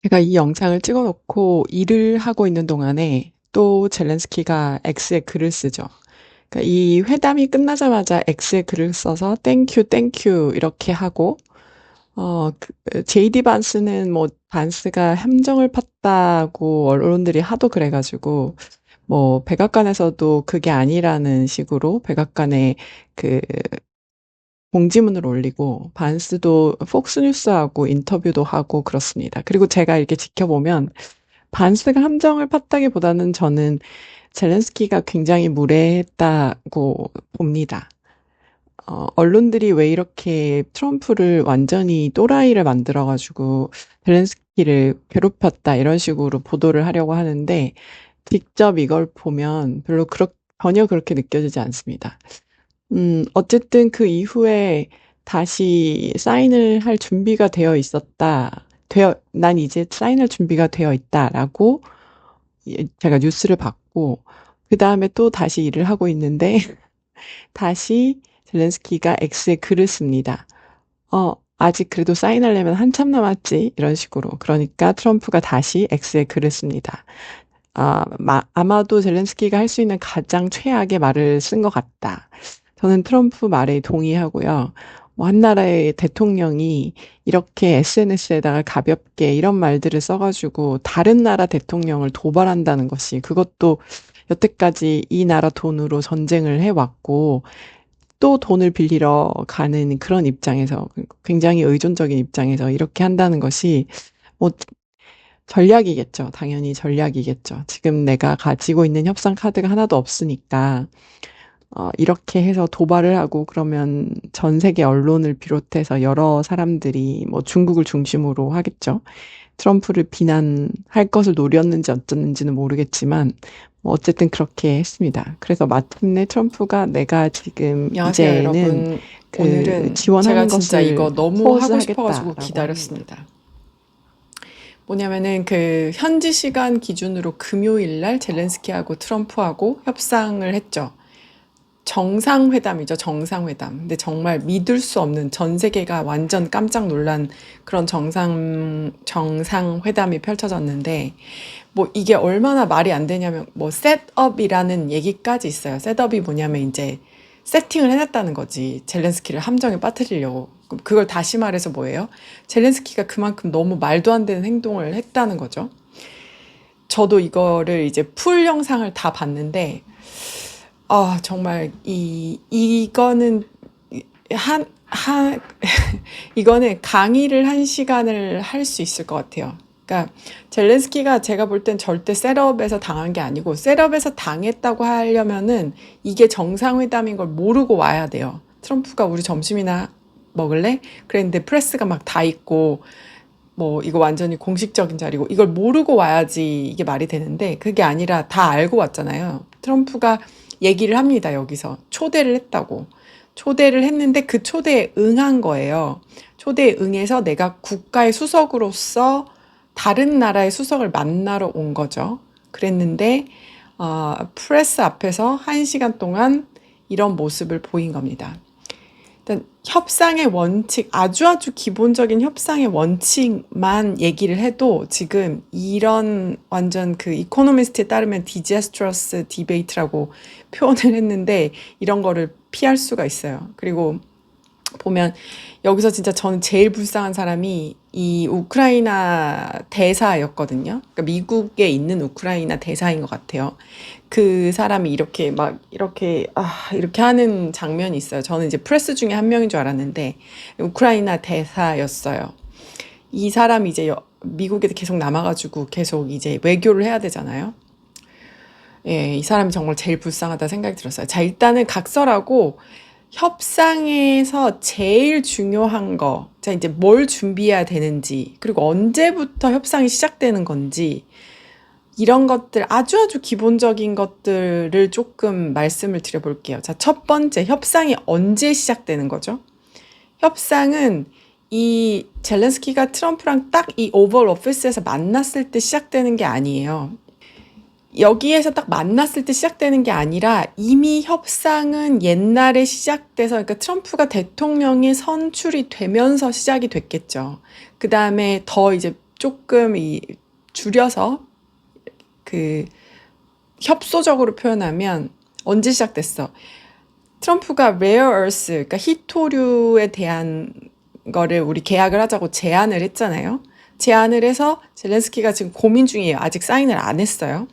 제가 이 영상을 찍어 놓고 일을 하고 있는 동안에 또 젤렌스키가 X에 글을 쓰죠. 그러니까 이 회담이 끝나자마자 X에 글을 써서 땡큐 땡큐 이렇게 하고 JD 반스는 뭐 반스가 함정을 팠다고 언론들이 하도 그래가지고 뭐 백악관에서도 그게 아니라는 식으로 백악관에 그 공지문을 올리고 반스도 폭스뉴스하고 인터뷰도 하고 그렇습니다. 그리고 제가 이렇게 지켜보면 반스가 함정을 팠다기보다는 저는 젤렌스키가 굉장히 무례했다고 봅니다. 언론들이 왜 이렇게 트럼프를 완전히 또라이를 만들어가지고 젤렌스키를 괴롭혔다 이런 식으로 보도를 하려고 하는데 직접 이걸 보면 별로 전혀 그렇게 느껴지지 않습니다. 어쨌든 그 이후에 다시 사인을 할 준비가 되어 있었다. 난 이제 사인할 준비가 되어 있다라고 제가 뉴스를 봤고, 그 다음에 또 다시 일을 하고 있는데, 다시 젤렌스키가 X에 글을 씁니다. 아직 그래도 사인하려면 한참 남았지. 이런 식으로. 그러니까 트럼프가 다시 X에 글을 씁니다. 아마도 젤렌스키가 할 수 있는 가장 최악의 말을 쓴 것 같다. 저는 트럼프 말에 동의하고요. 한 나라의 대통령이 이렇게 SNS에다가 가볍게 이런 말들을 써가지고 다른 나라 대통령을 도발한다는 것이 그것도 여태까지 이 나라 돈으로 전쟁을 해왔고 또 돈을 빌리러 가는 그런 입장에서 굉장히 의존적인 입장에서 이렇게 한다는 것이 뭐 전략이겠죠. 당연히 전략이겠죠. 지금 내가 가지고 있는 협상 카드가 하나도 없으니까 이렇게 해서 도발을 하고 그러면 전 세계 언론을 비롯해서 여러 사람들이 뭐 중국을 중심으로 하겠죠. 트럼프를 비난할 것을 노렸는지 어쩌는지는 모르겠지만 뭐 어쨌든 그렇게 했습니다. 그래서 마침내 트럼프가 내가 지금 안녕하세요, 이제는 여러분. 그 오늘은 제가 지원하는 진짜 것을 이거 너무 하고 싶어가지고 포즈하겠다라고 합니다. 기다렸습니다. 뭐냐면은 그 현지 시간 기준으로 금요일 날 젤렌스키하고 트럼프하고 협상을 했죠. 정상회담이죠, 정상회담. 근데 정말 믿을 수 없는 전 세계가 완전 깜짝 놀란 그런 정상회담이 펼쳐졌는데, 뭐 이게 얼마나 말이 안 되냐면, 뭐 셋업이라는 얘기까지 있어요. 셋업이 뭐냐면 이제 세팅을 해놨다는 거지. 젤렌스키를 함정에 빠뜨리려고. 그걸 다시 말해서 뭐예요? 젤렌스키가 그만큼 너무 말도 안 되는 행동을 했다는 거죠. 저도 이거를 이제 풀 영상을 다 봤는데, 정말, 이거는, 한, 이거는 강의를 한 시간을 할 수 있을 것 같아요. 그러니까, 젤렌스키가 제가 볼 땐 절대 셋업에서 당한 게 아니고, 셋업에서 당했다고 하려면은, 이게 정상회담인 걸 모르고 와야 돼요. 트럼프가 우리 점심이나 먹을래? 그랬는데 프레스가 막 다 있고, 뭐 이거 완전히 공식적인 자리고 이걸 모르고 와야지 이게 말이 되는데 그게 아니라 다 알고 왔잖아요. 트럼프가 얘기를 합니다. 여기서 초대를 했다고. 초대를 했는데 그 초대에 응한 거예요. 초대에 응해서 내가 국가의 수석으로서 다른 나라의 수석을 만나러 온 거죠. 그랬는데 프레스 앞에서 1시간 동안 이런 모습을 보인 겁니다. 일단 협상의 원칙, 아주 기본적인 협상의 원칙만 얘기를 해도 지금 이런 완전 그 이코노미스트에 따르면 디제스트러스 디베이트라고 표현을 했는데 이런 거를 피할 수가 있어요. 그리고 보면 여기서 진짜 저는 제일 불쌍한 사람이 이 우크라이나 대사였거든요. 그러니까 미국에 있는 우크라이나 대사인 것 같아요. 그 사람이 이렇게 막 이렇게 하는 장면이 있어요. 저는 이제 프레스 중에 한 명인 줄 알았는데 우크라이나 대사였어요. 이 사람이 이제 미국에 계속 남아가지고 계속 이제 외교를 해야 되잖아요. 예, 이 사람이 정말 제일 불쌍하다 생각이 들었어요. 자, 일단은 각설하고 협상에서 제일 중요한 거, 자, 이제 뭘 준비해야 되는지, 그리고 언제부터 협상이 시작되는 건지, 이런 것들, 아주 기본적인 것들을 조금 말씀을 드려볼게요. 자, 첫 번째, 협상이 언제 시작되는 거죠? 협상은 이 젤렌스키가 트럼프랑 딱 이 오벌 오피스에서 만났을 때 시작되는 게 아니에요. 여기에서 딱 만났을 때 시작되는 게 아니라 이미 협상은 옛날에 시작돼서 그러니까 트럼프가 대통령이 선출이 되면서 시작이 됐겠죠. 그 다음에 더 이제 조금 줄여서 그 협소적으로 표현하면 언제 시작됐어? 트럼프가 rare earth, 그러니까 희토류에 대한 거를 우리 계약을 하자고 제안을 했잖아요. 제안을 해서 젤렌스키가 지금 고민 중이에요. 아직 사인을 안 했어요.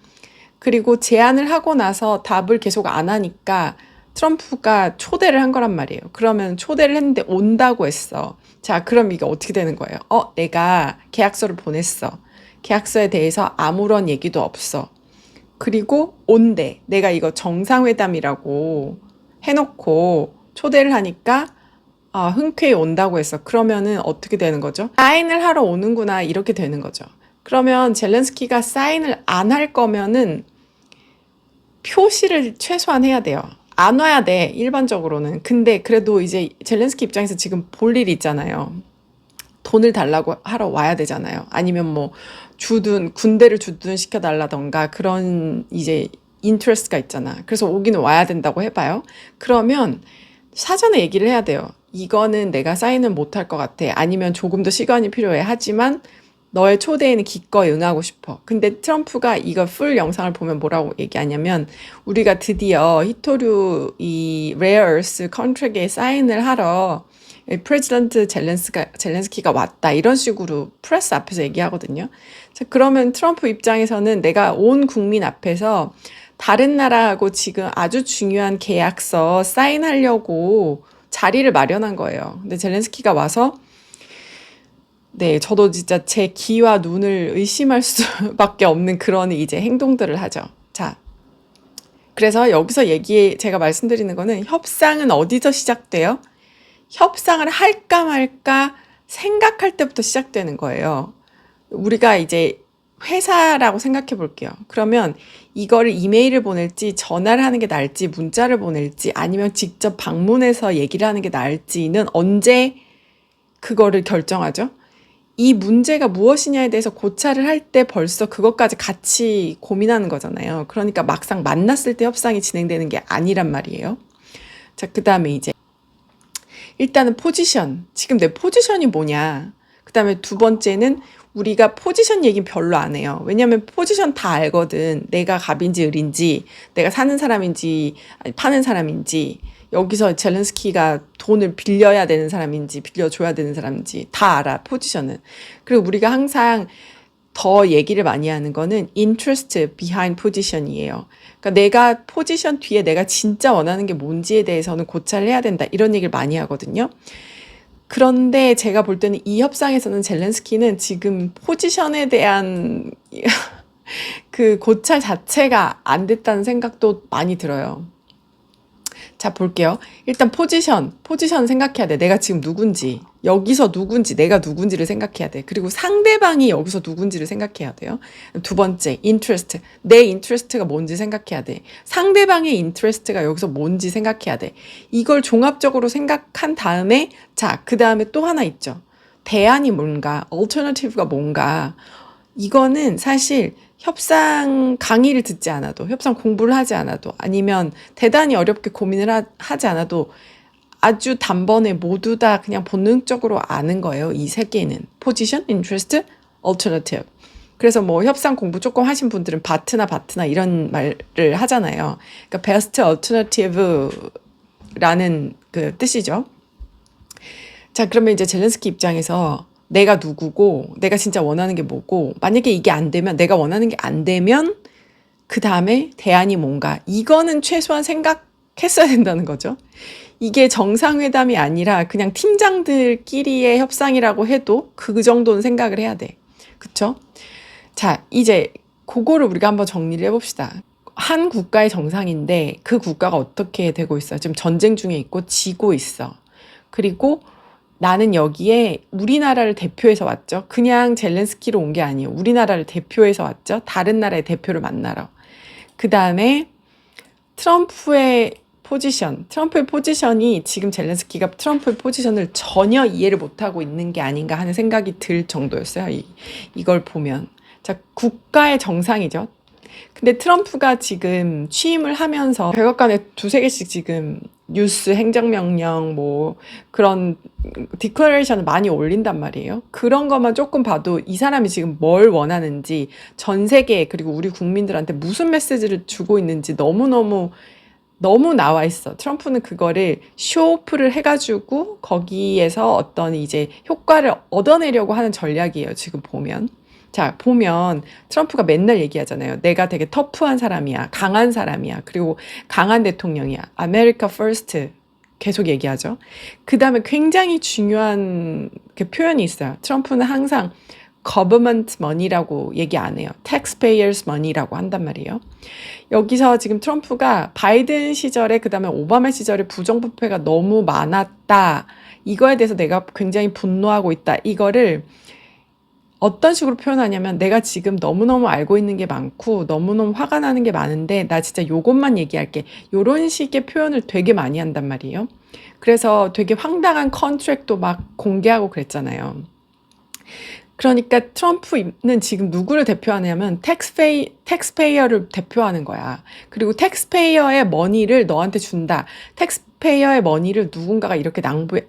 그리고 제안을 하고 나서 답을 계속 안 하니까 트럼프가 초대를 한 거란 말이에요. 그러면 초대를 했는데 온다고 했어. 자, 그럼 이게 어떻게 되는 거예요? 내가 계약서를 보냈어. 계약서에 대해서 아무런 얘기도 없어. 그리고 온대. 내가 이거 정상회담이라고 해놓고 초대를 하니까 흔쾌히 온다고 했어. 그러면은 어떻게 되는 거죠? 사인을 하러 오는구나. 이렇게 되는 거죠. 그러면 젤렌스키가 사인을 안 할 거면은 표시를 최소한 해야 돼요. 안 와야 돼, 일반적으로는. 근데 그래도 이제 젤렌스키 입장에서 지금 볼 일이 있잖아요. 돈을 달라고 하러 와야 되잖아요. 아니면 뭐 군대를 주둔 시켜달라던가 그런 이제 인트레스트가 있잖아. 그래서 오기는 와야 된다고 해봐요. 그러면 사전에 얘기를 해야 돼요. 이거는 내가 사인은 못할 것 같아. 아니면 조금 더 시간이 필요해. 하지만 너의 초대에는 기꺼이 응하고 싶어. 근데 트럼프가 이거 풀 영상을 보면 뭐라고 얘기하냐면 우리가 드디어 히토류 이 레어 얼스 컨트랙에 사인을 하러 프레지던트 젤렌스키가 왔다. 이런 식으로 프레스 앞에서 얘기하거든요. 자, 그러면 트럼프 입장에서는 내가 온 국민 앞에서 다른 나라하고 지금 아주 중요한 계약서 사인하려고 자리를 마련한 거예요. 근데 젤렌스키가 와서 네, 저도 진짜 제 귀와 눈을 의심할 수밖에 없는 그런 이제 행동들을 하죠. 자, 그래서 여기서 제가 말씀드리는 거는 협상은 어디서 시작돼요? 협상을 할까 말까 생각할 때부터 시작되는 거예요. 우리가 이제 회사라고 생각해 볼게요. 그러면 이거를 이메일을 보낼지, 전화를 하는 게 나을지, 문자를 보낼지, 아니면 직접 방문해서 얘기를 하는 게 나을지는 언제 그거를 결정하죠? 이 문제가 무엇이냐에 대해서 고찰을 할 때 벌써 그것까지 같이 고민하는 거잖아요. 그러니까 막상 만났을 때 협상이 진행되는 게 아니란 말이에요. 자, 그 다음에 이제 일단은 포지션. 지금 내 포지션이 뭐냐. 그 다음에 두 번째는 우리가 포지션 얘기는 별로 안 해요. 왜냐면 포지션 다 알거든. 내가 갑인지 을인지, 내가 사는 사람인지, 아니, 파는 사람인지, 여기서 젤렌스키가 돈을 빌려야 되는 사람인지, 빌려줘야 되는 사람인지 다 알아, 포지션은. 그리고 우리가 항상 더 얘기를 많이 하는 거는 interest behind position이에요. 그러니까 내가 포지션 뒤에 내가 진짜 원하는 게 뭔지에 대해서는 고찰을 해야 된다. 이런 얘기를 많이 하거든요. 그런데 제가 볼 때는 이 협상에서는 젤렌스키는 지금 포지션에 대한 그 고찰 자체가 안 됐다는 생각도 많이 들어요. 자, 볼게요. 일단 포지션 생각해야 돼. 내가 지금 누군지, 여기서 누군지, 내가 누군지를 생각해야 돼. 그리고 상대방이 여기서 누군지를 생각해야 돼요. 두 번째, 인트레스트. 내 인트레스트가 뭔지 생각해야 돼. 상대방의 인트레스트가 여기서 뭔지 생각해야 돼. 이걸 종합적으로 생각한 다음에, 자, 그 다음에 또 하나 있죠. 대안이 뭔가, alternative가 뭔가. 이거는 사실 협상 강의를 듣지 않아도, 협상 공부를 하지 않아도, 아니면 대단히 어렵게 고민을 하지 않아도 아주 단번에 모두 다 그냥 본능적으로 아는 거예요. 이 세 개는. 포지션, 인트레스트, 얼터너티브. 그래서 뭐 협상 공부 조금 하신 분들은 바트나 이런 말을 하잖아요. 그러니까 베스트 얼터너티브라는 그 뜻이죠. 자, 그러면 이제 젤렌스키 입장에서 내가 누구고, 내가 진짜 원하는 게 뭐고, 만약에 이게 안 되면, 내가 원하는 게 안 되면, 그 다음에 대안이 뭔가. 이거는 최소한 생각했어야 된다는 거죠. 이게 정상회담이 아니라 그냥 팀장들끼리의 협상이라고 해도 그 정도는 생각을 해야 돼. 그쵸? 자, 이제 그거를 우리가 한번 정리를 해봅시다. 한 국가의 정상인데 그 국가가 어떻게 되고 있어? 지금 전쟁 중에 있고 지고 있어. 그리고 나는 여기에 우리나라를 대표해서 왔죠. 그냥 젤렌스키로 온 게 아니에요. 우리나라를 대표해서 왔죠. 다른 나라의 대표를 만나러. 그 다음에 트럼프의 포지션이 지금 젤렌스키가 트럼프의 포지션을 전혀 이해를 못하고 있는 게 아닌가 하는 생각이 들 정도였어요. 이걸 보면. 자, 국가의 정상이죠. 근데 트럼프가 지금 취임을 하면서 백악관에 두세 개씩 지금 뉴스 행정명령 뭐 그런 디클레레이션을 많이 올린단 말이에요. 그런 것만 조금 봐도 이 사람이 지금 뭘 원하는지 전 세계 그리고 우리 국민들한테 무슨 메시지를 주고 있는지 너무너무 너무 나와 있어. 트럼프는 그거를 쇼오프를 해가지고 거기에서 어떤 이제 효과를 얻어내려고 하는 전략이에요. 지금 보면. 자, 보면 트럼프가 맨날 얘기하잖아요. 내가 되게 터프한 사람이야. 강한 사람이야. 그리고 강한 대통령이야. 아메리카 퍼스트. 계속 얘기하죠. 그 다음에 굉장히 중요한 그 표현이 있어요. 트럼프는 항상 government money라고 얘기 안 해요. taxpayers money라고 한단 말이에요. 여기서 지금 트럼프가 바이든 시절에 그다음에 오바마 시절에 부정부패가 너무 많았다. 이거에 대해서 내가 굉장히 분노하고 있다. 이거를 어떤 식으로 표현하냐면 내가 지금 너무너무 알고 있는 게 많고 너무너무 화가 나는 게 많은데 나 진짜 요것만 얘기할게. 요런 식의 표현을 되게 많이 한단 말이에요. 그래서 되게 황당한 컨트랙도 막 공개하고 그랬잖아요. 그러니까 트럼프는 지금 누구를 대표하냐면 텍스페이어를 대표하는 거야. 그리고 텍스페이어의 머니를 너한테 준다. 텍스페이어의 머니를 누군가가 이렇게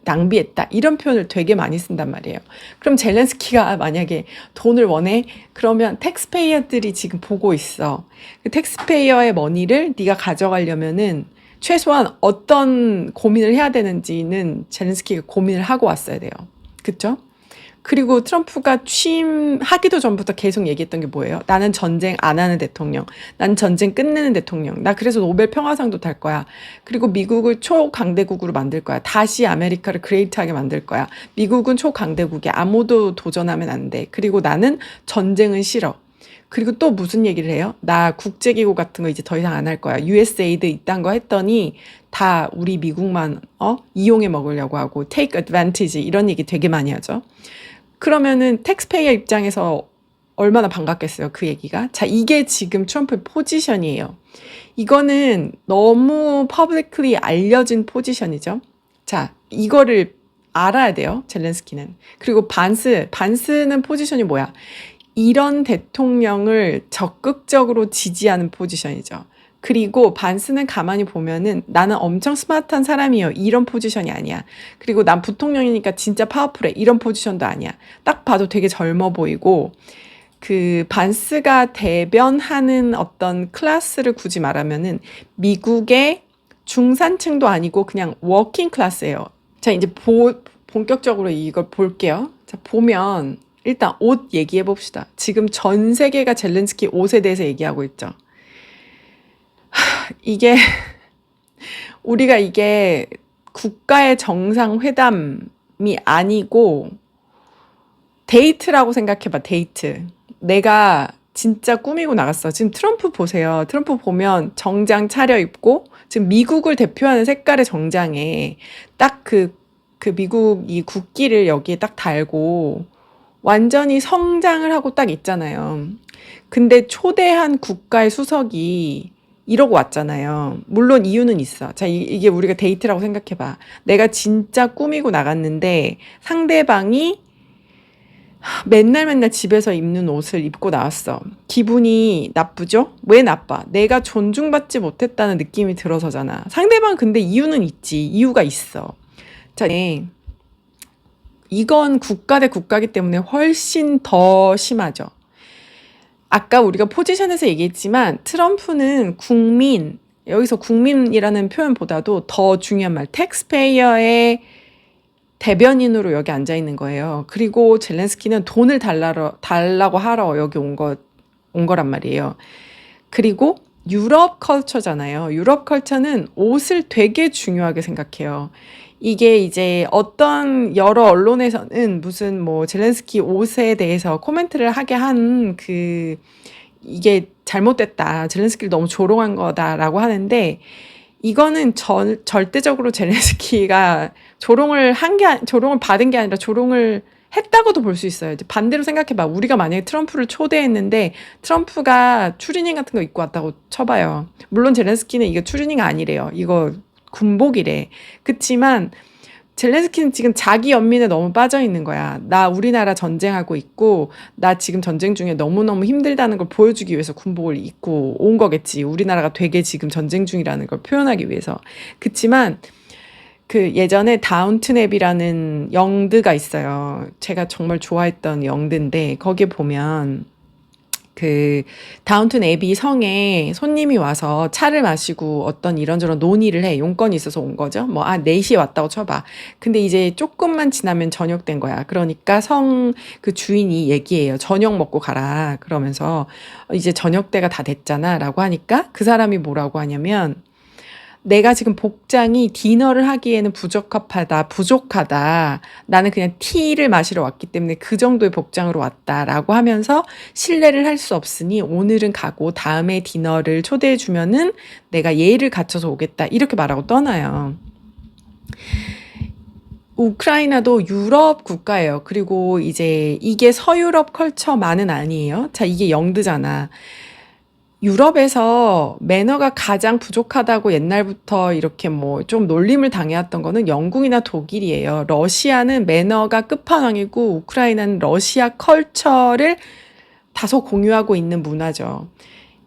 낭비했다. 이런 표현을 되게 많이 쓴단 말이에요. 그럼 젤렌스키가 만약에 돈을 원해? 그러면 텍스페이어들이 지금 보고 있어. 그 텍스페이어의 머니를 네가 가져가려면은 최소한 어떤 고민을 해야 되는지는 젤렌스키가 고민을 하고 왔어야 돼요. 그쵸? 그리고 트럼프가 취임하기도 전부터 계속 얘기했던 게 뭐예요? 나는 전쟁 안 하는 대통령. 난 전쟁 끝내는 대통령. 나 그래서 노벨 평화상도 탈 거야. 그리고 미국을 초강대국으로 만들 거야. 다시 아메리카를 그레이트하게 만들 거야. 미국은 초강대국이야. 아무도 도전하면 안 돼. 그리고 나는 전쟁은 싫어. 그리고 또 무슨 얘기를 해요? 나 국제기구 같은 거 이제 더 이상 안 할 거야. USAID 이딴 거 했더니 다 우리 미국만 이용해 먹으려고 하고 take advantage 이런 얘기 되게 많이 하죠. 그러면은 텍스페이어 입장에서 얼마나 반갑겠어요, 그 얘기가. 자, 이게 지금 트럼프의 포지션이에요. 이거는 너무 퍼블릭리 알려진 포지션이죠. 자, 이거를 알아야 돼요, 젤렌스키는. 그리고 반스는 포지션이 뭐야? 이런 대통령을 적극적으로 지지하는 포지션이죠. 그리고 반스는 가만히 보면은 나는 엄청 스마트한 사람이에요. 이런 포지션이 아니야. 그리고 난 부통령이니까 진짜 파워풀해. 이런 포지션도 아니야. 딱 봐도 되게 젊어 보이고 그 반스가 대변하는 어떤 클래스를 굳이 말하면은 미국의 중산층도 아니고 그냥 워킹 클래스예요. 자, 이제 본격적으로 이걸 볼게요. 자, 보면 일단 옷 얘기해 봅시다. 지금 전 세계가 젤렌스키 옷에 대해서 얘기하고 있죠. 이게 우리가 이게 국가의 정상회담이 아니고 데이트라고 생각해봐, 데이트. 내가 진짜 꾸미고 나갔어. 지금 트럼프 보세요. 트럼프 보면 정장 차려입고 지금 미국을 대표하는 색깔의 정장에 딱 그 미국 이 국기를 여기에 딱 달고 완전히 성장을 하고 딱 있잖아요. 근데 초대한 국가의 수석이 이러고 왔잖아요. 물론 이유는 있어. 자, 이게 우리가 데이트라고 생각해봐. 내가 진짜 꾸미고 나갔는데 상대방이 맨날 집에서 입는 옷을 입고 나왔어. 기분이 나쁘죠? 왜 나빠? 내가 존중받지 못했다는 느낌이 들어서잖아. 상대방 근데 이유는 있지. 이유가 있어. 자, 네. 이건 국가 대 국가이기 때문에 훨씬 더 심하죠. 아까 우리가 포지션에서 얘기했지만 트럼프는 국민, 여기서 국민이라는 표현보다도 더 중요한 말, 텍스페이어의 대변인으로 여기 앉아 있는 거예요. 그리고 젤렌스키는 돈을 달라고 하러 여기 온 거란 말이에요. 그리고 유럽 컬처잖아요. 유럽 컬처는 옷을 되게 중요하게 생각해요. 이게 이제 어떤 여러 언론에서는 무슨 뭐 젤렌스키 옷에 대해서 코멘트를 하게 한 이게 잘못됐다. 젤렌스키를 너무 조롱한 거다라고 하는데 이거는 절대적으로 젤렌스키가 조롱을 받은 게 아니라 조롱을 했다고도 볼 수 있어요. 이제 반대로 생각해봐. 우리가 만약에 트럼프를 초대했는데 트럼프가 추리닝 같은 거 입고 왔다고 쳐봐요. 물론 젤렌스키는 이거 추리닝 아니래요. 이거 군복이래. 그치만 젤렌스키는 지금 자기 연민에 너무 빠져 있는 거야. 나 우리나라 전쟁하고 있고, 나 지금 전쟁 중에 너무너무 힘들다는 걸 보여주기 위해서 군복을 입고 온 거겠지. 우리나라가 되게 지금 전쟁 중이라는 걸 표현하기 위해서. 그치만, 그 예전에 다운튼 앱이라는 영드가 있어요. 제가 정말 좋아했던 영드인데, 거기에 보면, 그 다운튼 앱이 성에 손님이 와서 차를 마시고 어떤 이런저런 논의를 해. 용건이 있어서 온 거죠. 뭐, 4시에 왔다고 쳐봐. 근데 이제 조금만 지나면 저녁 된 거야. 그러니까 성 그 주인이 얘기해요. 저녁 먹고 가라. 그러면서 이제 저녁 때가 다 됐잖아. 라고 하니까 그 사람이 뭐라고 하냐면 내가 지금 복장이 디너를 하기에는 부족하다. 나는 그냥 티를 마시러 왔기 때문에 그 정도의 복장으로 왔다라고 하면서 실례를 할 수 없으니 오늘은 가고 다음에 디너를 초대해 주면은 내가 예의를 갖춰서 오겠다. 이렇게 말하고 떠나요. 우크라이나도 유럽 국가예요. 그리고 이제 이게 서유럽 컬처만은 아니에요. 자, 이게 영드잖아. 유럽에서 매너가 가장 부족하다고 옛날부터 이렇게 뭐 좀 놀림을 당해왔던 거는 영국이나 독일이에요. 러시아는 매너가 끝판왕이고 우크라이나는 러시아 컬처를 다소 공유하고 있는 문화죠.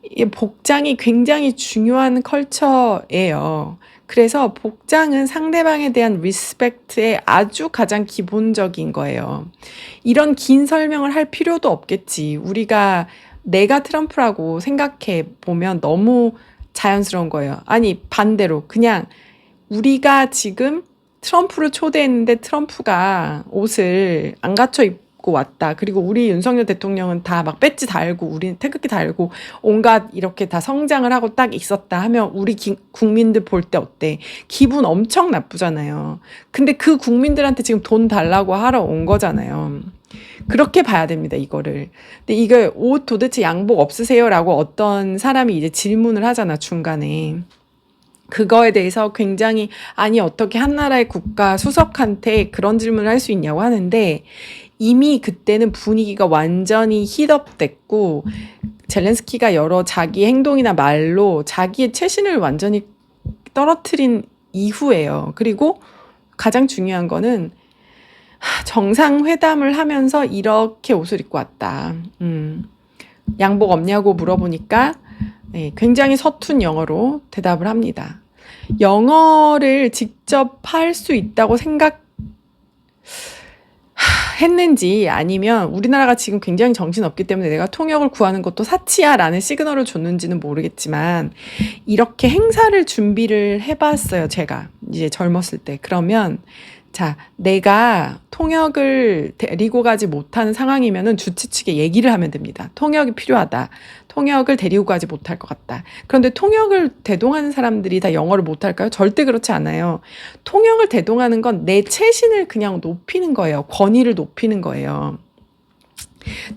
이 복장이 굉장히 중요한 컬처예요. 그래서 복장은 상대방에 대한 리스펙트의 아주 가장 기본적인 거예요. 이런 긴 설명을 할 필요도 없겠지. 우리가 내가 트럼프라고 생각해 보면 너무 자연스러운 거예요. 아니, 반대로 그냥 우리가 지금 트럼프를 초대했는데 트럼프가 옷을 안 갖춰 입고 왔다. 그리고 우리 윤석열 대통령은 다 막 배지 달고 우리는 태극기 달고 온갖 이렇게 다 성장을 하고 딱 있었다 하면 우리 국민들 볼 때 어때? 기분 엄청 나쁘잖아요. 근데 그 국민들한테 지금 돈 달라고 하러 온 거잖아요. 그렇게 봐야 됩니다, 이거를. 근데 이거 옷 도대체 양복 없으세요? 라고 어떤 사람이 이제 질문을 하잖아, 중간에. 그거에 대해서 굉장히, 아니, 어떻게 한 나라의 국가 수석한테 그런 질문을 할 수 있냐고 하는데, 이미 그때는 분위기가 완전히 히트업됐고, 젤렌스키가 여러 자기 행동이나 말로 자기의 최신을 완전히 떨어뜨린 이후예요. 그리고 가장 중요한 거는 정상회담을 하면서 이렇게 옷을 입고 왔다. 양복 없냐고 물어보니까 네, 굉장히 서툰 영어로 대답을 합니다. 영어를 직접 할 수 있다고 생각했는지 아니면 우리나라가 지금 굉장히 정신없기 때문에 내가 통역을 구하는 것도 사치야 라는 시그널을 줬는지는 모르겠지만 이렇게 행사를 준비를 해봤어요. 제가 이제 젊었을 때. 그러면 자, 내가 통역을 데리고 가지 못하는 상황이면은 주최 측에 얘기를 하면 됩니다. 통역이 필요하다. 통역을 데리고 가지 못할 것 같다. 그런데 통역을 대동하는 사람들이 다 영어를 못할까요? 절대 그렇지 않아요. 통역을 대동하는 건 내 최신을 그냥 높이는 거예요. 권위를 높이는 거예요.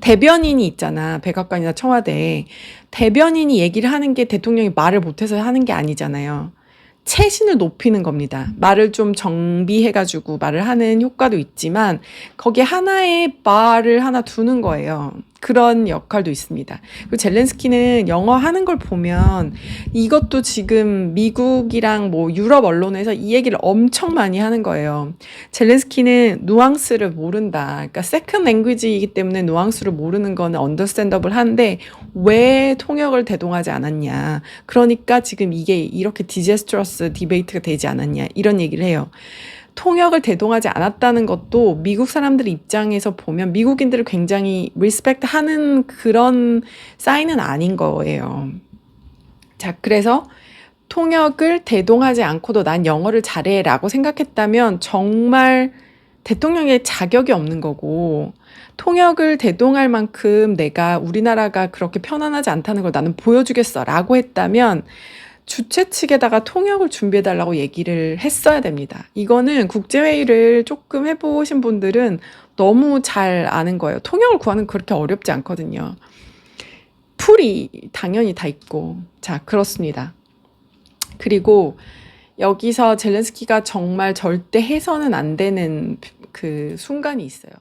대변인이 있잖아. 백악관이나 청와대에. 대변인이 얘기를 하는 게 대통령이 말을 못해서 하는 게 아니잖아요. 최신을 높이는 겁니다. 말을 좀 정비해가지고 말을 하는 효과도 있지만 거기에 하나의 바를 하나 두는 거예요. 그런 역할도 있습니다. 그리고 젤렌스키는 영어 하는 걸 보면 이것도 지금 미국이랑 뭐 유럽 언론에서 이 얘기를 엄청 많이 하는 거예요. 젤렌스키는 누앙스를 모른다. 그러니까 세컨 랭귀지이기 때문에 누앙스를 모르는 거는 언더스탠더블 한데 왜 통역을 대동하지 않았냐. 그러니까 지금 이게 이렇게 디제스트러스 디베이트가 되지 않았냐. 이런 얘기를 해요. 통역을 대동하지 않았다는 것도 미국 사람들 입장에서 보면 미국인들을 굉장히 리스펙트 하는 그런 사인은 아닌 거예요. 자, 그래서 통역을 대동하지 않고도 난 영어를 잘해 라고 생각했다면 정말 대통령의 자격이 없는 거고 통역을 대동할 만큼 내가 우리나라가 그렇게 편안하지 않다는 걸 나는 보여주겠어 라고 했다면 주최 측에다가 통역을 준비해달라고 얘기를 했어야 됩니다. 이거는 국제회의를 조금 해보신 분들은 너무 잘 아는 거예요. 통역을 구하는 거 그렇게 어렵지 않거든요. 풀이 당연히 다 있고. 자, 그렇습니다. 그리고 여기서 젤렌스키가 정말 절대 해서는 안 되는 그 순간이 있어요.